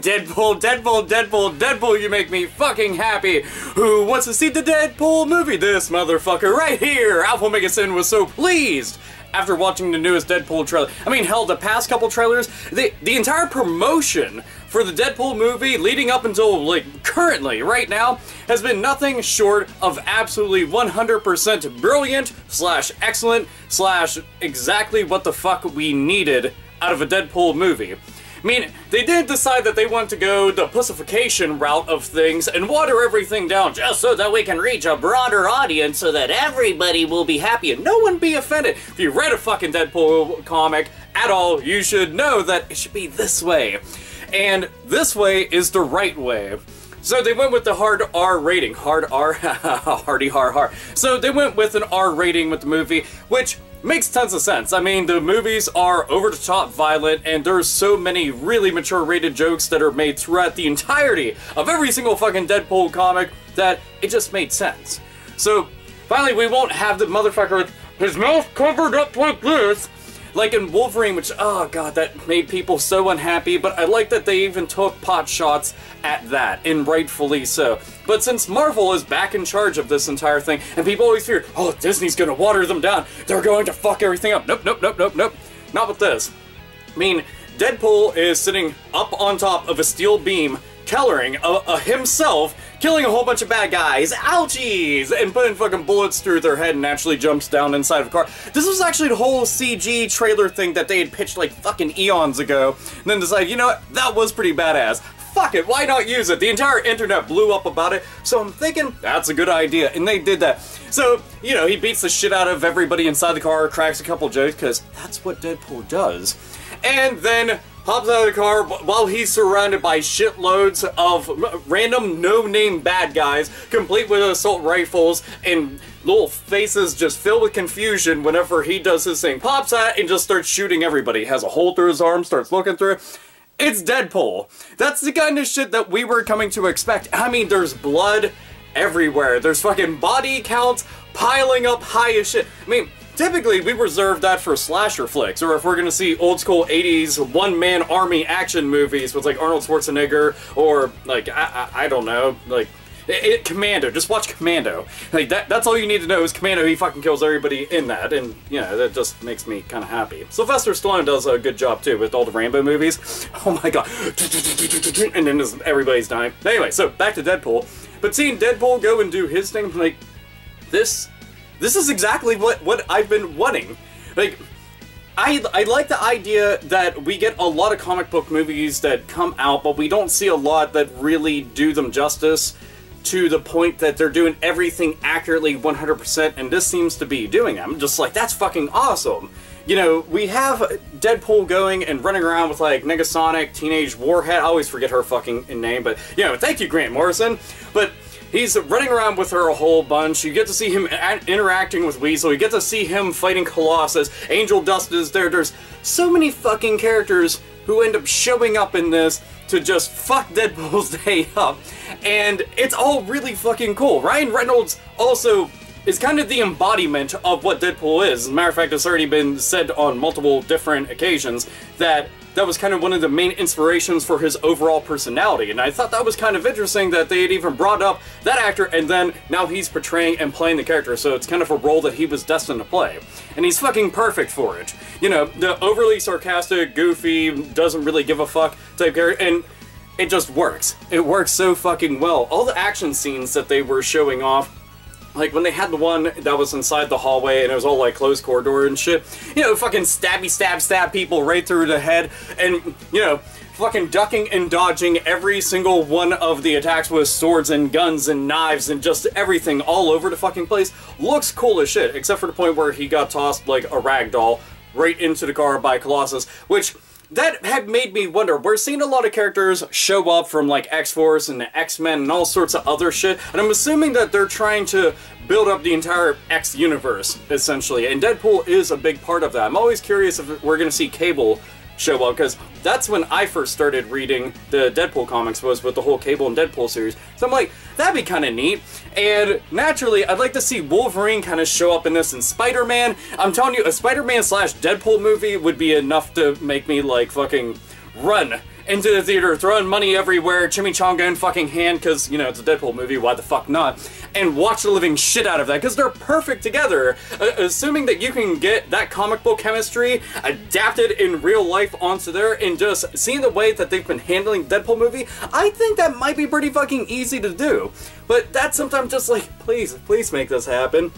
Deadpool, Deadpool, Deadpool, Deadpool, you make me fucking happy. Who wants to see the Deadpool movie? This motherfucker right here. Alpha Omega Sin was so pleased after watching the newest Deadpool trailer. I mean, hell, the past couple trailers, the entire promotion for the Deadpool movie leading up until, like, currently, right now, has been nothing short of absolutely 100% brilliant / excellent / exactly what the fuck we needed out of a Deadpool movie. I mean, they did decide that they want to go the pussification route of things and water everything down just so that we can reach a broader audience so that everybody will be happy and no one be offended. If you read a fucking Deadpool comic at all, you should know that it should be this way. And this way is the right way. So they went with the hard R rating. Hard R? Hardy har har. So they went with an R rating with the movie, which makes tons of sense. I mean, the movies are over-the-top violent, and there's so many really mature rated jokes that are made throughout the entirety of every single fucking Deadpool comic that it just made sense. So, finally, we won't have the motherfucker with his mouth covered up like this, like in Wolverine, which, oh god, that made people so unhappy, but I like that they even took pot shots at that, and rightfully so. But since Marvel is back in charge of this entire thing, and people always fear, oh, Disney's gonna water them down, they're going to fuck everything up. Nope, nope, nope, nope, nope. Not with this. I mean, Deadpool is sitting up on top of a steel beam, coloring himself, killing a whole bunch of bad guys, ouchies, and putting fucking bullets through their head and actually jumps down inside of a car. This was actually the whole CG trailer thing that they had pitched like fucking eons ago, and then decided, you know what, that was pretty badass. Fuck it, why not use it? The entire internet blew up about it, so I'm thinking, that's a good idea, and they did that. So, you know, he beats the shit out of everybody inside the car, cracks a couple jokes, because that's what Deadpool does. And then hops out of the car while he's surrounded by shitloads of random no-name bad guys, complete with assault rifles and little faces just filled with confusion whenever he does his thing. Pops out and just starts shooting everybody. Has a hole through his arm, starts looking through it. It's Deadpool. That's the kind of shit that we were coming to expect. I mean, there's blood everywhere. There's fucking body counts piling up high as shit. I mean, typically we reserve that for slasher flicks, or if we're gonna see old school 80s one-man army action movies with like Arnold Schwarzenegger, or like, I don't know, like, Commando. Just watch Commando. Like, that's all you need to know is Commando. He fucking kills everybody in that, and, you know, that just makes me kind of happy. Sylvester Stallone does a good job, too, with all the Rambo movies. Oh my god. And then everybody's dying. Anyway, so, back to Deadpool. But seeing Deadpool go and do his thing, like, this is exactly what I've been wanting. Like, I like the idea that we get a lot of comic book movies that come out, but we don't see a lot that really do them justice, to the point that they're doing everything accurately 100%, and this seems to be doing that. I'm just like, that's fucking awesome. You know, we have Deadpool going and running around with, like, Negasonic, Teenage Warhead. I always forget her fucking name, but, you know, thank you, Grant Morrison. But he's running around with her a whole bunch. You get to see him interacting with Weasel. You get to see him fighting Colossus. Angel Dust is there. There's so many fucking characters who end up showing up in this to just fuck Deadpool's day up. And it's all really fucking cool. Ryan Reynolds also is kind of the embodiment of what Deadpool is. As a matter of fact, it's already been said on multiple different occasions that that was kind of one of the main inspirations for his overall personality. And I thought that was kind of interesting that they had even brought up that actor, and then now he's portraying and playing the character, so it's kind of a role that he was destined to play. And he's fucking perfect for it. You know, the overly sarcastic, goofy, doesn't really give a fuck type character, and it just works. It works so fucking well. All the action scenes that they were showing off, like when they had the one that was inside the hallway and it was all like closed corridor and shit, you know, fucking stab people right through the head, and, you know, fucking ducking and dodging every single one of the attacks with swords and guns and knives and just everything all over the fucking place. Looks cool as shit, except for the point where he got tossed like a rag doll right into the car by Colossus, which that had made me wonder. We're seeing a lot of characters show up from like X-Force and the X-Men and all sorts of other shit, and I'm assuming that they're trying to build up the entire X universe, essentially, and Deadpool is a big part of that. I'm always curious if we're gonna see Cable show up, because that's when I first started reading the Deadpool comics, was with the whole Cable and Deadpool series. So I'm like, that'd be kind of neat. And naturally, I'd like to see Wolverine kind of show up in this, and Spider-Man. I'm telling you, a Spider-Man / Deadpool movie would be enough to make me like fucking run into the theater, throwing money everywhere, chimichanga in fucking hand, because, you know, it's a Deadpool movie, why the fuck not, and watch the living shit out of that, because they're perfect together. Assuming that you can get that comic book chemistry adapted in real life onto there, and just seeing the way that they've been handling Deadpool movie, I think that might be pretty fucking easy to do. But that's sometimes just like, please make this happen.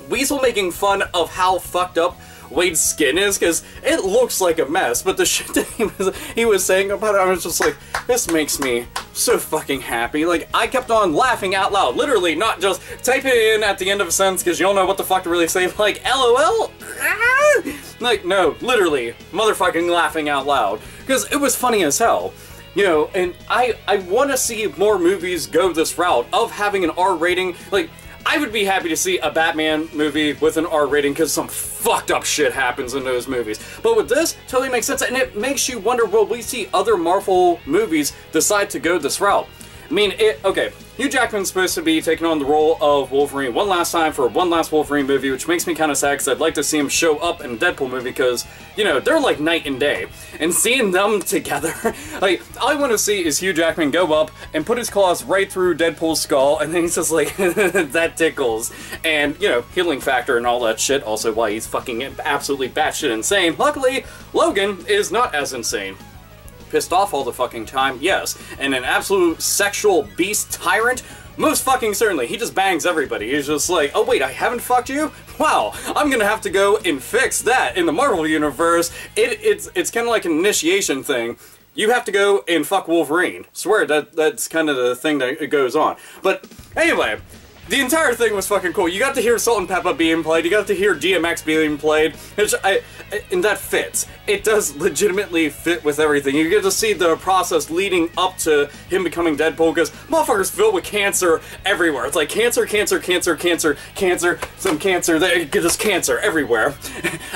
Weasel making fun of how fucked up Wade's skin is, because it looks like a mess, but the shit that he was saying about it, I was just like, this makes me so fucking happy. Like, I kept on laughing out loud, literally, not just type it in at the end of a sentence because you don't know what the fuck to really say, like, LOL? Ah! Like, no, literally, motherfucking laughing out loud, because it was funny as hell. You know, and I want to see more movies go this route of having an R rating. Like, I would be happy to see a Batman movie with an R rating because some fucked up shit happens in those movies. But with this, totally makes sense, and it makes you wonder, will we see other Marvel movies decide to go this route? I mean, okay, Hugh Jackman's supposed to be taking on the role of Wolverine one last time for one last Wolverine movie, which makes me kind of sad because I'd like to see him show up in a Deadpool movie because, you know, they're like night and day. And seeing them together, like, all I want to see is Hugh Jackman go up and put his claws right through Deadpool's skull, and then he's just like, that tickles. And, you know, healing factor and all that shit, also why he's fucking absolutely batshit insane. Luckily, Logan is not as insane. Pissed off all the fucking time, yes. And an absolute sexual beast tyrant? Most fucking certainly. He just bangs everybody. He's just like, oh wait, I haven't fucked you? Wow, I'm gonna have to go and fix that. In the Marvel Universe, it's kind of like an initiation thing. You have to go and fuck Wolverine. Swear, that's kind of the thing that goes on. But anyway, the entire thing was fucking cool. You got to hear Salt and Pepper being played, you got to hear DMX being played, which and that fits. It does legitimately fit with everything. You get to see the process leading up to him becoming Deadpool, because motherfucker's filled with cancer everywhere. It's like cancer, cancer, cancer, cancer, cancer, some cancer, there, just cancer everywhere.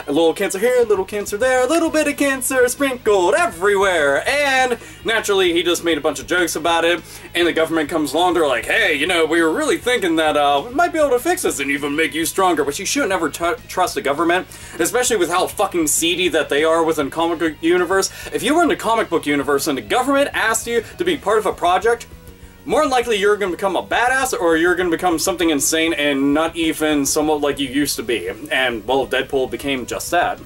A little cancer here, a little cancer there, a little bit of cancer sprinkled everywhere. And naturally, he just made a bunch of jokes about it, and the government comes along, they're like, hey, you know, we were really thinking that we might be able to fix this and even make you stronger, but you shouldn't ever trust the government, especially with how fucking seedy that they are within comic book universe. If you were in the comic book universe and the government asked you to be part of a project, more than likely you're going to become a badass, or you're going to become something insane and not even somewhat like you used to be. And, well, Deadpool became just that.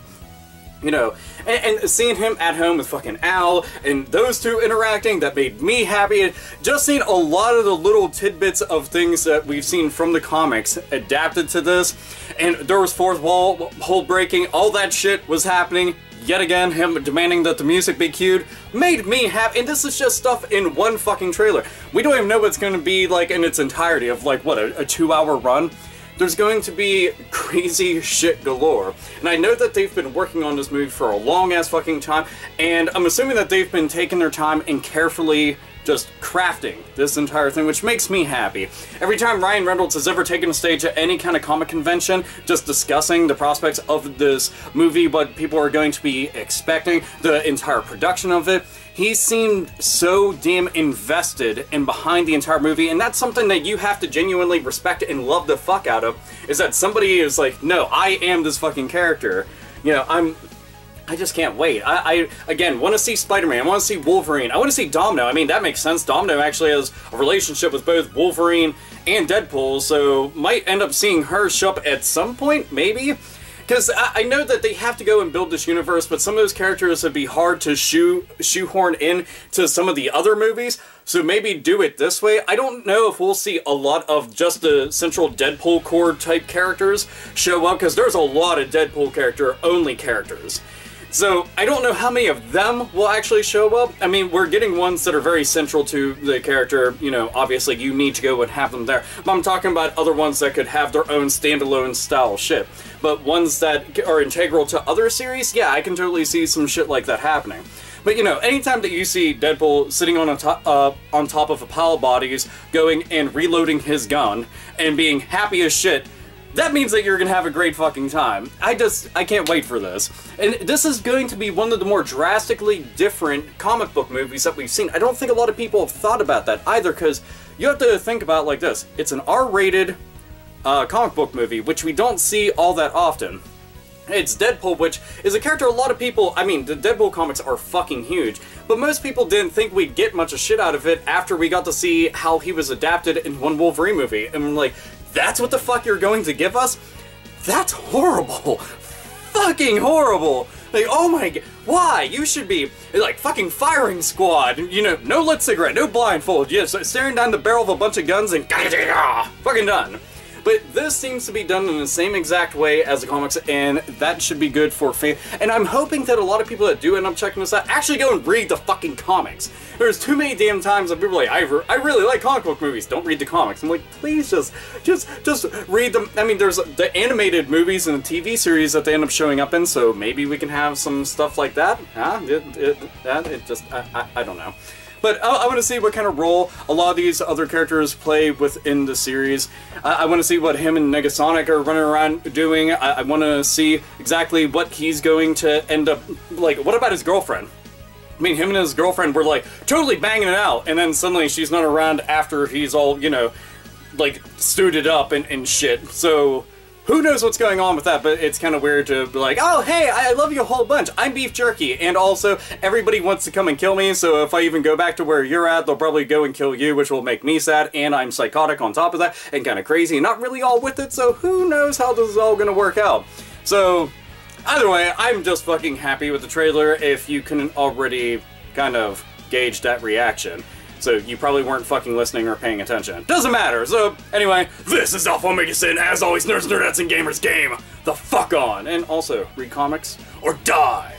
You know, and seeing him at home with fucking Al, and those two interacting, that made me happy. Just seeing a lot of the little tidbits of things that we've seen from the comics adapted to this, and there was fourth wall breaking, all that shit was happening. Yet again, him demanding that the music be cued made me happy, and this is just stuff in one fucking trailer. We don't even know what it's going to be like in its entirety of, like, what, a 2-hour run? There's going to be crazy shit galore. And I know that they've been working on this movie for a long-ass fucking time, and I'm assuming that they've been taking their time and carefully just crafting this entire thing, which makes me happy. Every time Ryan Reynolds has ever taken a stage at any kind of comic convention, just discussing the prospects of this movie, what people are going to be expecting, the entire production of it, he seemed so damn invested and behind the entire movie, and that's something that you have to genuinely respect and love the fuck out of, is that somebody is like, no, I am this fucking character. You know, I just can't wait. I again, want to see Spider-Man, I want to see Wolverine, I want to see Domino. I mean, that makes sense. Domino actually has a relationship with both Wolverine and Deadpool, so might end up seeing her show up at some point, maybe? Because I know that they have to go and build this universe, but some of those characters would be hard to shoehorn in to some of the other movies, so maybe do it this way. I don't know if we'll see a lot of just the central Deadpool core type characters show up, because there's a lot of Deadpool character-only characters. So, I don't know how many of them will actually show up. I mean, we're getting ones that are very central to the character, you know, obviously you need to go and have them there. But I'm talking about other ones that could have their own standalone style ship. But ones that are integral to other series, yeah, I can totally see some shit like that happening. But, you know, anytime that you see Deadpool sitting on top of a pile of bodies, going and reloading his gun, and being happy as shit, that means that you're gonna have a great fucking time. I can't wait for this. And this is going to be one of the more drastically different comic book movies that we've seen. I don't think a lot of people have thought about that either, because you have to think about it like this. It's an R-rated comic book movie, which we don't see all that often. It's Deadpool, which is a character a lot of people, I mean, the Deadpool comics are fucking huge, but most people didn't think we'd get much of shit out of it after we got to see how he was adapted in one Wolverine movie. And we're like, that's what the fuck you're going to give us? That's horrible. Fucking horrible. Like, oh my god, why? You should be, like, fucking firing squad. You know, no lit cigarette, no blindfold, yes, staring down the barrel of a bunch of guns and fucking done. But this seems to be done in the same exact way as the comics, and that should be good for fans. And I'm hoping that a lot of people that do end up checking this out actually go and read the fucking comics. There's too many damn times that people are like, I really like comic book movies, don't read the comics. I'm like, please just read them. I mean, there's the animated movies and the TV series that they end up showing up in, so maybe we can have some stuff like that. I don't know. But I want to see what kind of role a lot of these other characters play within the series. I want to see what him and Negasonic are running around doing. I want to see exactly what he's going to end up... Like, what about his girlfriend? I mean, him and his girlfriend were, like, totally banging it out, and then suddenly she's not around after he's all, you know, like, suited up and shit. So... who knows what's going on with that, but it's kind of weird to be like, oh, hey, I love you a whole bunch. I'm beef jerky, and also, everybody wants to come and kill me, so if I even go back to where you're at, they'll probably go and kill you, which will make me sad, and I'm psychotic on top of that, and kind of crazy, and not really all with it, so who knows how this is all gonna work out. So, either way, I'm just fucking happy with the trailer, if you couldn't already kind of gauge that reaction. So you probably weren't fucking listening or paying attention. Doesn't matter. So anyway, this is Awesometacular. As always, nerds, nerdettes, and gamers game the fuck on. And also, read comics or die.